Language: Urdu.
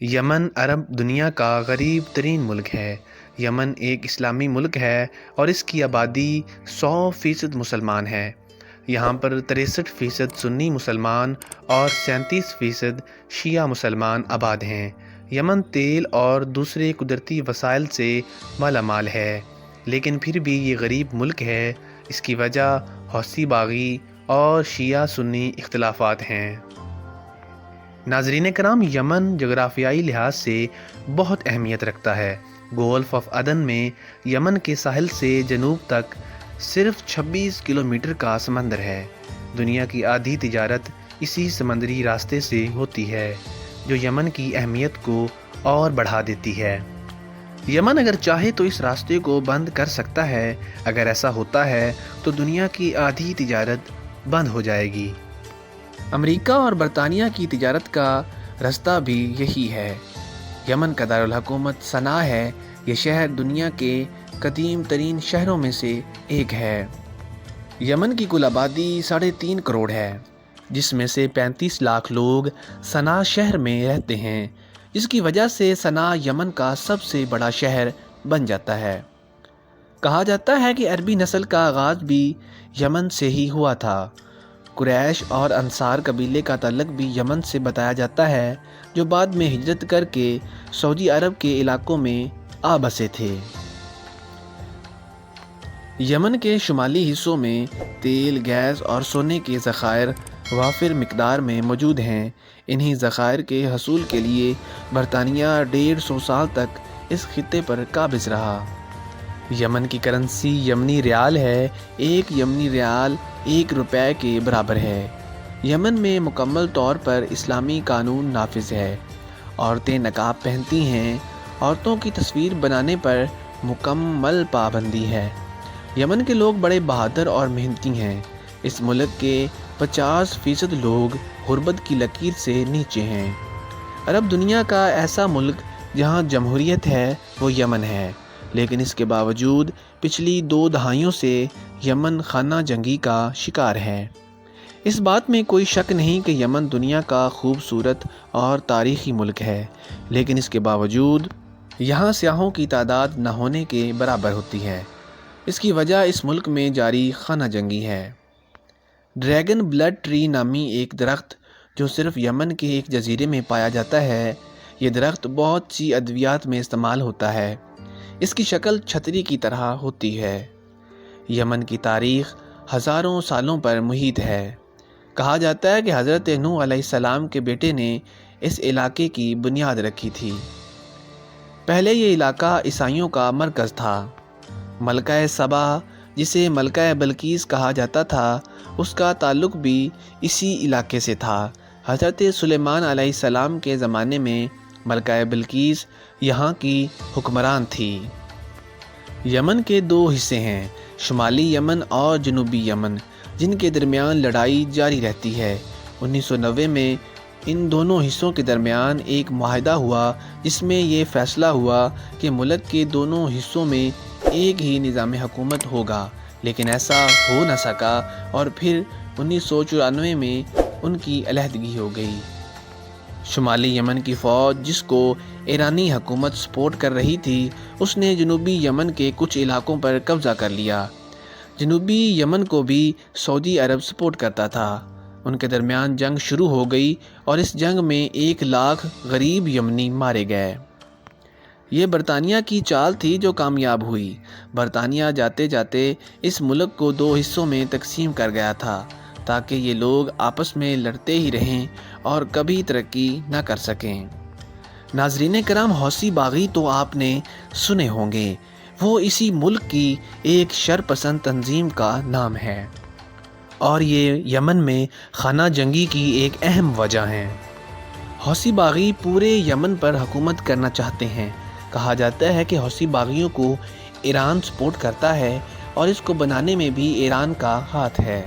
یمن عرب دنیا کا غریب ترین ملک ہے۔ یمن ایک اسلامی ملک ہے اور اس کی آبادی 100% مسلمان ہے۔ یہاں پر 63% سنی مسلمان اور 37% شیعہ مسلمان آباد ہیں۔ یمن تیل اور دوسرے قدرتی وسائل سے مالا مال ہے، لیکن پھر بھی یہ غریب ملک ہے۔ اس کی وجہ حوثی باغی اور شیعہ سنی اختلافات ہیں۔ ناظرین کرام، یمن جغرافیائی لحاظ سے بہت اہمیت رکھتا ہے۔ گولف آف عدن میں یمن کے ساحل سے جنوب تک صرف 26 کلومیٹر کا سمندر ہے۔ دنیا کی آدھی تجارت اسی سمندری راستے سے ہوتی ہے، جو یمن کی اہمیت کو اور بڑھا دیتی ہے۔ یمن اگر چاہے تو اس راستے کو بند کر سکتا ہے۔ اگر ایسا ہوتا ہے تو دنیا کی آدھی تجارت بند ہو جائے گی۔ امریکہ اور برطانیہ کی تجارت کا رستہ بھی یہی ہے۔ یمن کا دارالحکومت صنعا ہے۔ یہ شہر دنیا کے قدیم ترین شہروں میں سے ایک ہے۔ یمن کی کل آبادی 3.5 کروڑ ہے، جس میں سے 35 لاکھ لوگ صنعا شہر میں رہتے ہیں، جس کی وجہ سے صنعا یمن کا سب سے بڑا شہر بن جاتا ہے۔ کہا جاتا ہے کہ عربی نسل کا آغاز بھی یمن سے ہی ہوا تھا۔ قریش اور انصار قبیلے کا تعلق بھی یمن سے بتایا جاتا ہے، جو بعد میں ہجرت کر کے سعودی عرب کے علاقوں میں آ بسے تھے۔ یمن کے شمالی حصوں میں تیل، گیس اور سونے کے ذخائر وافر مقدار میں موجود ہیں۔ انہی ذخائر کے حصول کے لیے برطانیہ 150 سال تک اس خطے پر قابض رہا۔ یمن کی کرنسی یمنی ریال ہے۔ ایک یمنی ریال 1 روپے کے برابر ہے۔ یمن میں مکمل طور پر اسلامی قانون نافذ ہے۔ عورتیں نقاب پہنتی ہیں۔ عورتوں کی تصویر بنانے پر مکمل پابندی ہے۔ یمن کے لوگ بڑے بہادر اور محنتی ہیں۔ اس ملک کے 50% لوگ غربت کی لکیر سے نیچے ہیں۔ عرب دنیا کا ایسا ملک جہاں جمہوریت ہے وہ یمن ہے، لیکن اس کے باوجود پچھلی 2 دہائیوں سے یمن خانہ جنگی کا شکار ہے۔ اس بات میں کوئی شک نہیں کہ یمن دنیا کا خوبصورت اور تاریخی ملک ہے، لیکن اس کے باوجود یہاں سیاحوں کی تعداد نہ ہونے کے برابر ہوتی ہے۔ اس کی وجہ اس ملک میں جاری خانہ جنگی ہے۔ ڈریگن بلڈ ٹری نامی ایک درخت جو صرف یمن کے ایک جزیرے میں پایا جاتا ہے، یہ درخت بہت سی ادویات میں استعمال ہوتا ہے۔ اس کی شکل چھتری کی طرح ہوتی ہے۔ یمن کی تاریخ ہزاروں سالوں پر محیط ہے۔ کہا جاتا ہے کہ حضرت نوح علیہ السلام کے بیٹے نے اس علاقے کی بنیاد رکھی تھی۔ پہلے یہ علاقہ عیسائیوں کا مرکز تھا۔ ملکہ سبا، جسے ملکہ بلقیس کہا جاتا تھا، اس کا تعلق بھی اسی علاقے سے تھا۔ حضرت سلیمان علیہ السلام کے زمانے میں ملکہ بلقیس یہاں کی حکمران تھی۔ یمن کے 2 حصے ہیں، شمالی یمن اور جنوبی یمن، جن کے درمیان لڑائی جاری رہتی ہے۔ 1990 میں ان دونوں حصوں کے درمیان ایک معاہدہ ہوا، جس میں یہ فیصلہ ہوا کہ ملک کے دونوں حصوں میں ایک ہی نظام حکومت ہوگا، لیکن ایسا ہو نہ سکا اور پھر 1994 میں ان کی علیحدگی ہو گئی۔ شمالی یمن کی فوج، جس کو ایرانی حکومت سپورٹ کر رہی تھی، اس نے جنوبی یمن کے کچھ علاقوں پر قبضہ کر لیا۔ جنوبی یمن کو بھی سعودی عرب سپورٹ کرتا تھا۔ ان کے درمیان جنگ شروع ہو گئی اور اس جنگ میں 1 لاکھ غریب یمنی مارے گئے۔ یہ برطانیہ کی چال تھی جو کامیاب ہوئی۔ برطانیہ جاتے جاتے اس ملک کو 2 حصوں میں تقسیم کر گیا تھا، تاکہ یہ لوگ آپس میں لڑتے ہی رہیں اور کبھی ترقی نہ کر سکیں۔ ناظرین کرام، حوثی باغی تو آپ نے سنے ہوں گے۔ وہ اسی ملک کی ایک شرپسند تنظیم کا نام ہے، اور یہ یمن میں خانہ جنگی کی ایک اہم وجہ ہے۔ حوثی باغی پورے یمن پر حکومت کرنا چاہتے ہیں۔ کہا جاتا ہے کہ حوثی باغیوں کو ایران سپورٹ کرتا ہے اور اس کو بنانے میں بھی ایران کا ہاتھ ہے۔